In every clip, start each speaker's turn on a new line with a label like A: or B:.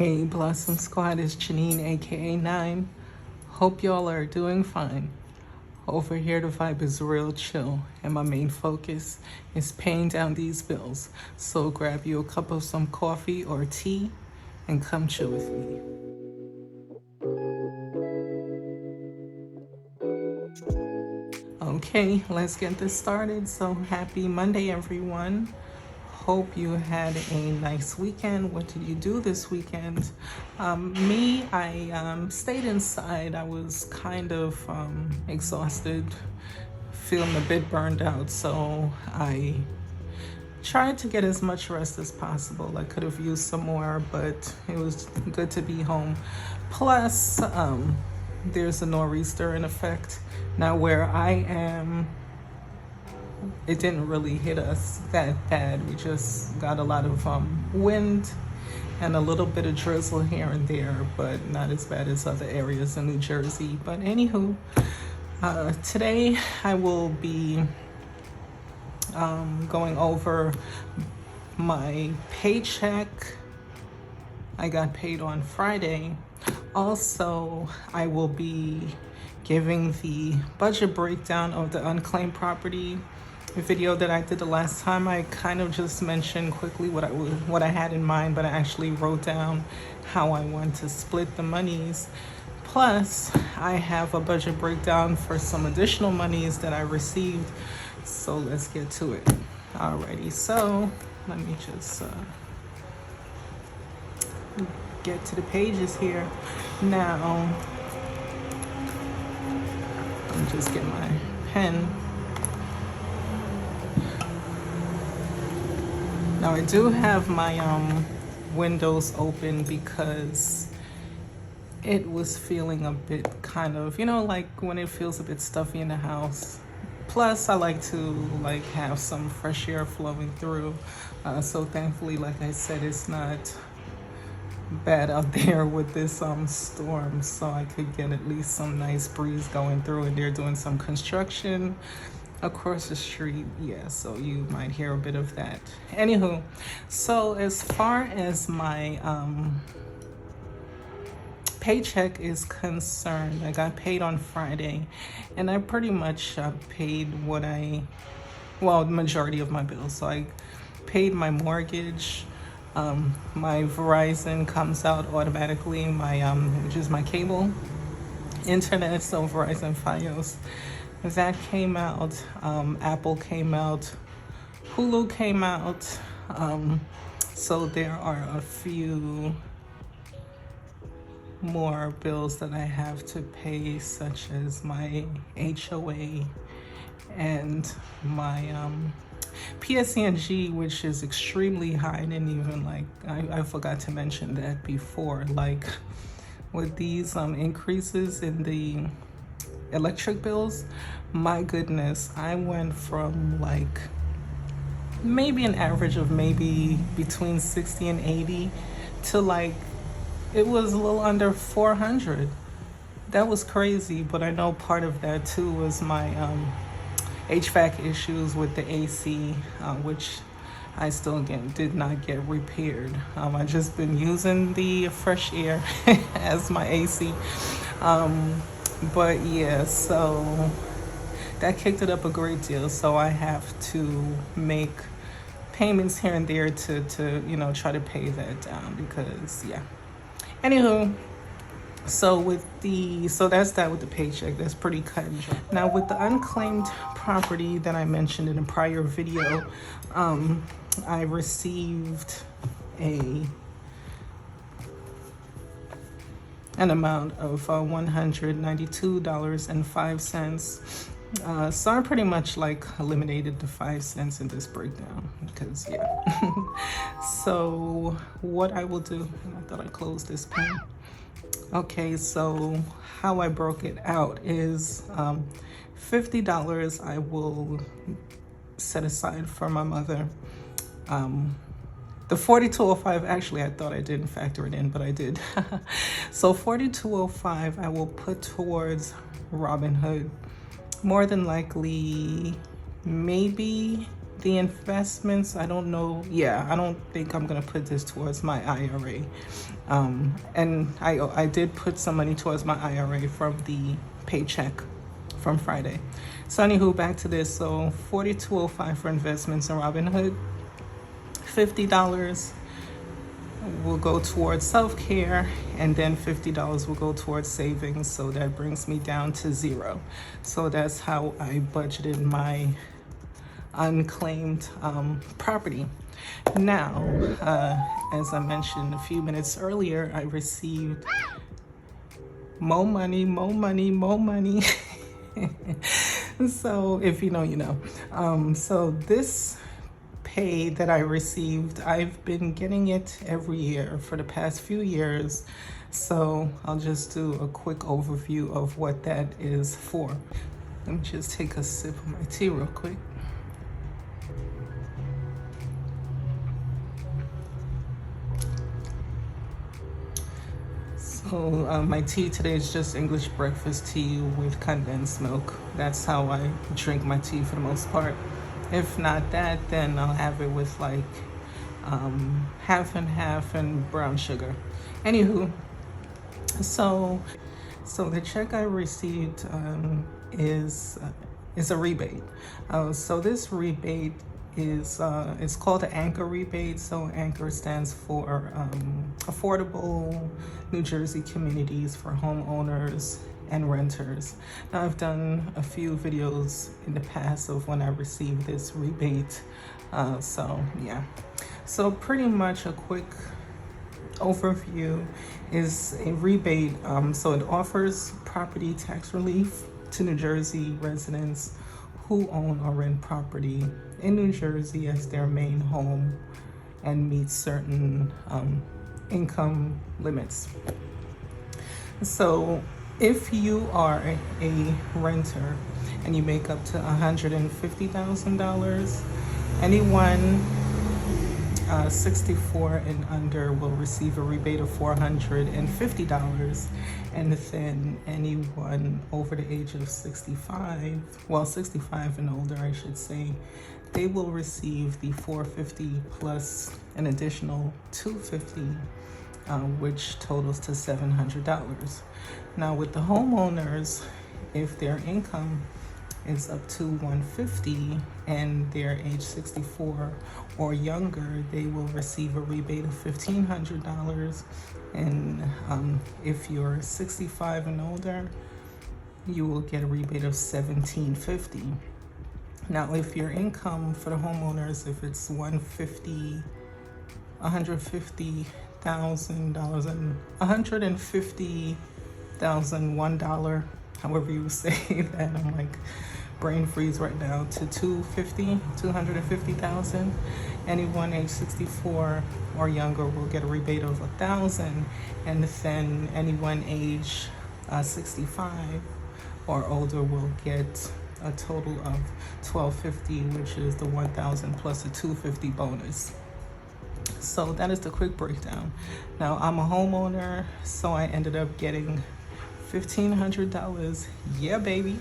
A: Hey Blossom Squad, it's Jeannine aka 9. Hope y'all are doing fine. Over here the vibe is real chill and my main focus is paying down these bills. So grab you a cup of some coffee or tea and come chill with me. Okay, let's get this started. So happy Monday everyone. Hope you had a nice weekend. What did you do this weekend? I stayed inside. I was kind of exhausted, feeling a bit burned out, so I tried to get as much rest as possible. I could have used some more, but it was good to be home. Plus, there's a nor'easter in effect. Now where I am, it didn't really hit us that bad. We just got a lot of wind and a little bit of drizzle here and there, but not as bad as other areas in New Jersey. But anywho, today I will be going over my paycheck. I got paid on Friday. Also, I will be giving the budget breakdown of the unclaimed property video that I did the last time. I kind of just mentioned quickly what I had in mind, but I actually wrote down how I want to split the monies. Plus, I have a budget breakdown for some additional monies that I received. So let's get to it. Alrighty, so let me just get to the pages here. Now, let me just get my pen. Now I do have my windows open because it was feeling a bit kind of, like when it feels a bit stuffy in the house. Plus I like to have some fresh air flowing through. So thankfully, like I said, it's not bad out there with this storm, so I could get at least some nice breeze going through, and they're doing some construction across the street. Yeah, so you might hear a bit of that. Anywho, so as far as my paycheck is concerned, I got paid on Friday, and I pretty much paid the majority of my bills. So I paid my mortgage. My Verizon comes out automatically, which is my cable internet, so Verizon Fios. That came out. Apple came out. Hulu came out. So there are a few more bills that I have to pay, such as my HOA and my PSE&G, which is extremely high. I didn't even I forgot to mention that before. With these increases in the electric bills, my goodness, I went from maybe an average of maybe between 60 and 80 to it was a little under 400. That was crazy, but I know part of that too was my HVAC issues with the AC, which I still did not get repaired. I just been using the fresh air as my AC. But yeah, so that kicked it up a great deal. So I have to make payments here and there to try to pay that down, because yeah. Anywho, so that's that with the paycheck. That's pretty cut and dry. Now with the unclaimed property that I mentioned in a prior video, I received an amount of $192.05. So I pretty much eliminated the 5 cents in this breakdown, because yeah. So what I will do, I thought I closed this pen. Okay, so how I broke it out is $50 I will set aside for my mother. The $42.05, actually I thought I didn't factor it in, but I did. So $42.05 I will put towards Robinhood. More than likely, maybe The investments, I don't know. Yeah, I don't think I'm gonna put this towards my IRA. And I did put some money towards my IRA from the paycheck from Friday. So anywho, back to this. So $42.05 for investments in Robinhood. $50 will go towards self-care, and then $50 will go towards savings. So that brings me down to zero. So that's how I budgeted my unclaimed property. Now, as I mentioned a few minutes earlier, I received more money. So if you know, you know. So this pay that I received, I've been getting it every year for the past few years. So I'll just do a quick overview of what that is for. Let me just take a sip of my tea real quick. So my tea today is just English breakfast tea with condensed milk. That's how I drink my tea for the most part. If not that, then I'll have it with like half and half and brown sugar. Anywho, so the check I received is a rebate. So this rebate is it's called the Anchor rebate. So Anchor stands for Affordable New Jersey Communities for Homeowners and Renters. Now I've done a few videos in the past of when I received this rebate. So yeah, so pretty much a quick overview is a rebate. So it offers property tax relief to New Jersey residents who own or rent property in New Jersey as their main home and meet certain income limits. So if you are a renter and you make up to $150,000, anyone 64 and under will receive a rebate of $450, and then anyone over the age of 65, well 65 and older I should say, they will receive the $450 plus an additional $250, which totals to $700. Now with the homeowners, if their income is up to $150 and they're age 64 or younger, they will receive a rebate of $1,500. And if you're 65 and older, you will get a rebate of $1,750. Now, if your income for the homeowners, if it's $150,000 and $150,001, however you say that, I'm like brain freeze right now, to $250,000. Anyone age 64 or younger will get a rebate of $1,000, and then anyone age 65 or older will get a total of $1,250, which is the $1,000 plus a $250 bonus. So that is the quick breakdown. Now I'm a homeowner, so I ended up getting $1,500. Yeah, baby.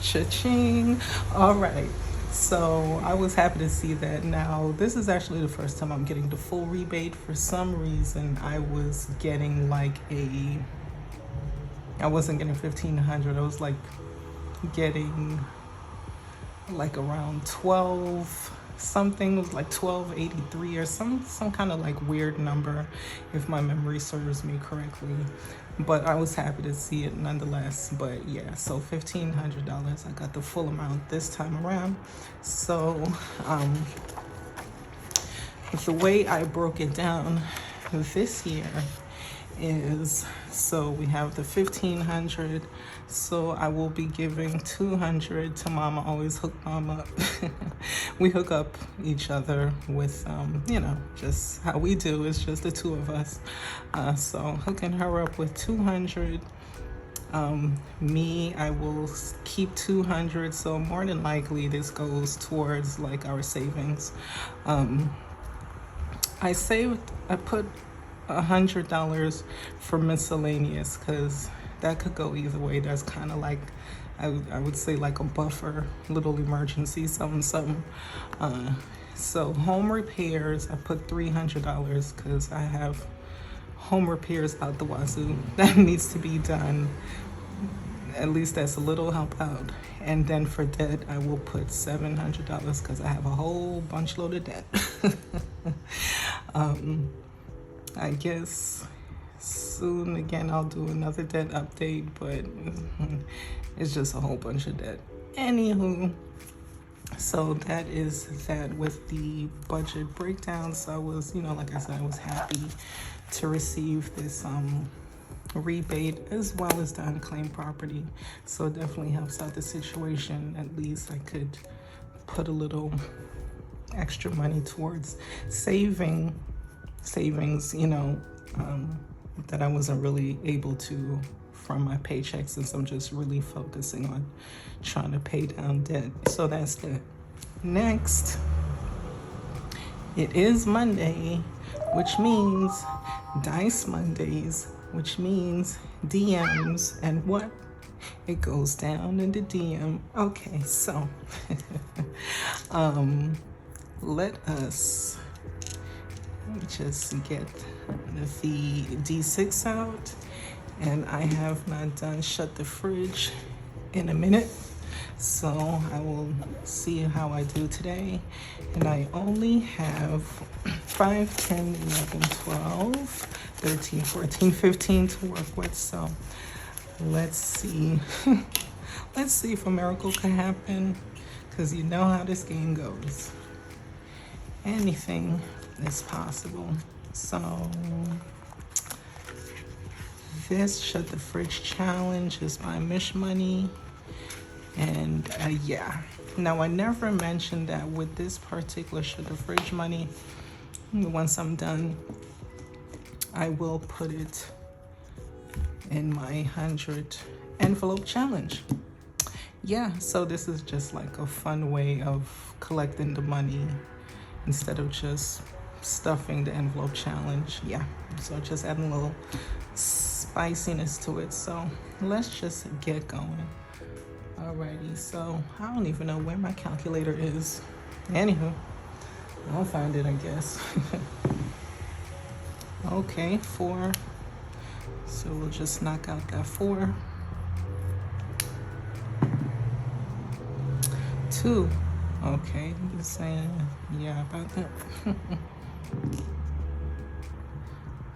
A: Cha-ching. All right. So I was happy to see that. Now, this is actually the first time I'm getting the full rebate. For some reason, I was getting I wasn't getting $1,500. I was like getting like around 12 something. It was like 1283 or some kind of like weird number, if my memory serves me correctly. But I was happy to see it nonetheless. But yeah, so $1,500. I got the full amount this time around. So the way I broke it down this year is, so we have the $1,500. So I will be giving $200 to mama. Always hook mama up. We hook up each other with, just how we do. It's just the two of us. So hooking her up with $200. Me, I will keep $200. So more than likely this goes towards like our savings. I put $100 for miscellaneous, because that could go either way. That's kind of like I would say like a buffer, little emergency, something. So home repairs, I put $300 because I have home repairs out the wazoo that needs to be done. At least that's a little help out. And then for debt, I will put $700 because I have a whole bunch load of debt. I guess soon again I'll do another debt update, but it's just a whole bunch of debt. Anywho, so that is that with the budget breakdown. So I was, like I said, I was happy to receive this rebate as well as the unclaimed property. So it definitely helps out the situation. At least I could put a little extra money towards savings, that I wasn't really able to from my paycheck, since I'm just really focusing on trying to pay down debt. So that's that. Next, it is Monday, which means Dice Mondays, which means DMs, and what? It goes down in the DM. Okay, so let us just get the D6 out, and I have not done shut the fridge in a minute, so I will see how I do today. And I only have 5, 10, 11, 12, 13, 14, 15 to work with, so let's see. Let's see if a miracle can happen, because you know how this game goes. Anything is possible. So this shut the fridge challenge is by Mish Money, and yeah. Now I never mentioned that with this particular shut the fridge money, once I'm done, I will put it in my 100 envelope challenge. Yeah, so this is just like a fun way of collecting the money instead of just stuffing the envelope challenge. Yeah, so just adding a little spiciness to it. So let's just get going. Alrighty, so I don't even know where my calculator is. Anywho, I'll find it, I guess. Okay, 4. So we'll just knock out that 4. 2. Okay, just saying, yeah, about that.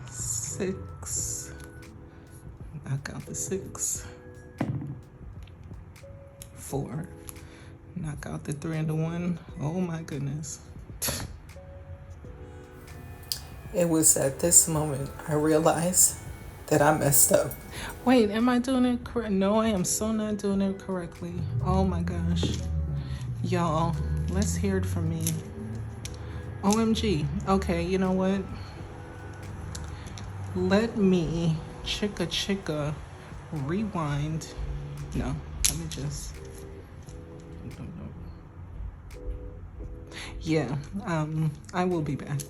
A: 6. Knock out the 6. 4. Knock out the 3 and the 1. Oh my goodness. It was at this moment I realized that I messed up. Wait, am I doing it correct? No, I am so not doing it correctly. Oh my gosh. Y'all, let's hear it from me. OMG. Okay, you know what? Let me chicka rewind. No, let me just. Yeah, I will be back.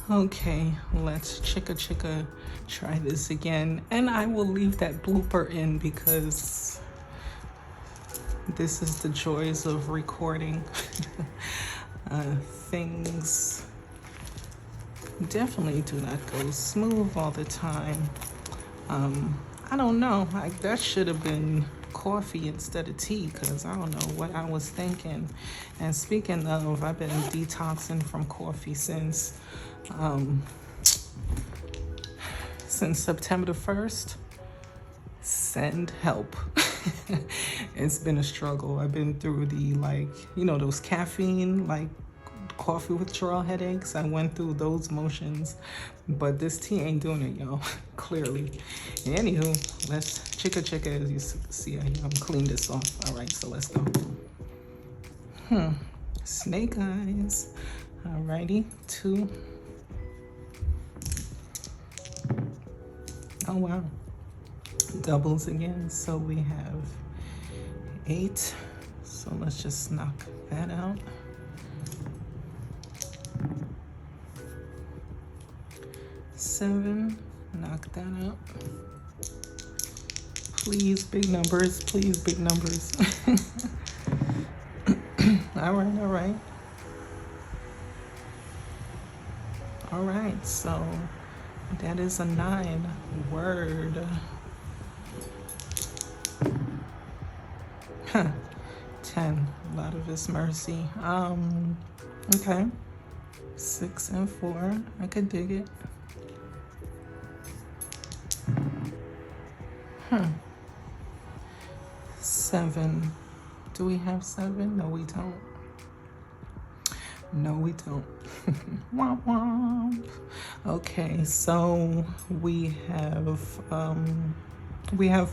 A: Okay, let's chicka try this again. And I will leave that blooper in because this is the joys of recording. Things definitely do not go smooth all the time. I don't know, that should have been coffee instead of tea, because I don't know what I was thinking. And speaking of, I've been detoxing from coffee since September the 1st. Send help. It's been a struggle. I've been through the, those caffeine, coffee withdrawal headaches. I went through those motions, but this tea ain't doing it, y'all. Clearly. Anywho, let's chicka as you see. I'm clean this off. All right, so let's go. Snake eyes. Alrighty, 2. Oh wow. Doubles again. So we have 8. So let's just knock that out. 7, knock that up. Please, big numbers. Please, big numbers. All right. All right, so that is a 9. Word. 10. A lot of His mercy. Okay. 6 and 4. I could dig it. 7. Do we have 7? No, we don't. No, we don't. Womp womp. Okay, so we have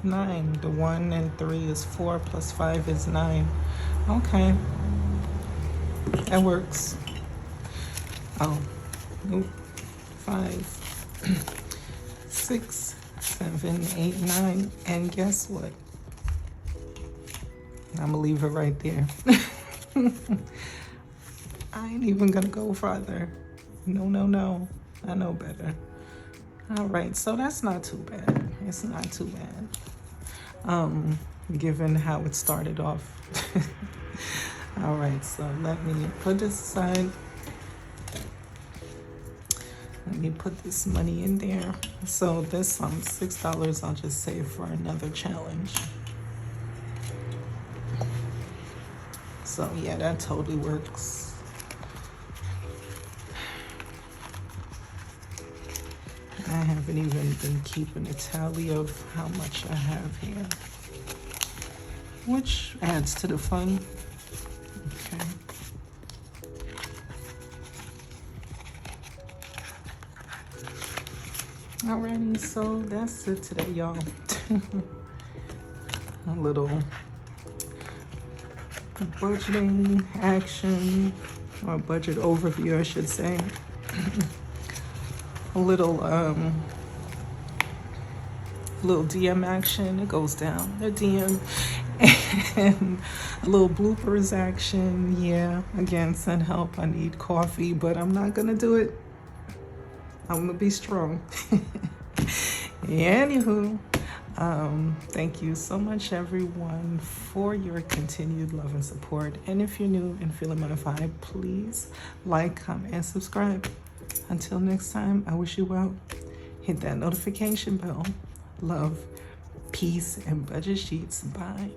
A: 9. The 1 and 3 is 4 plus 5 is 9. Okay. That works. Oh. Nope. 5, 6, 7, 8, 9. And guess what? I'm gonna leave it right there. I ain't even gonna go further. No. I know better. All right, so that's not too bad. It's not too bad. Given how it started off. All right, so let me put this aside. Let me put this money in there. So this $6 I'll just save for another challenge. So yeah, that totally works. I haven't even been keeping a tally of how much I have here, which adds to the fun. Okay. Alrighty, so that's it today, y'all. A little budgeting action, or budget overview, I should say. A little DM action. It goes down the DM, and a little bloopers action. Yeah, again, send help. I need coffee, but I'm not gonna do it. I'm gonna be strong. Anywho, thank you so much, everyone, for your continued love and support. And if you're new and feeling my vibe, please like, comment, and subscribe. Until next time, I wish you well. Hit that notification bell. Love, peace, and budget sheets. Bye.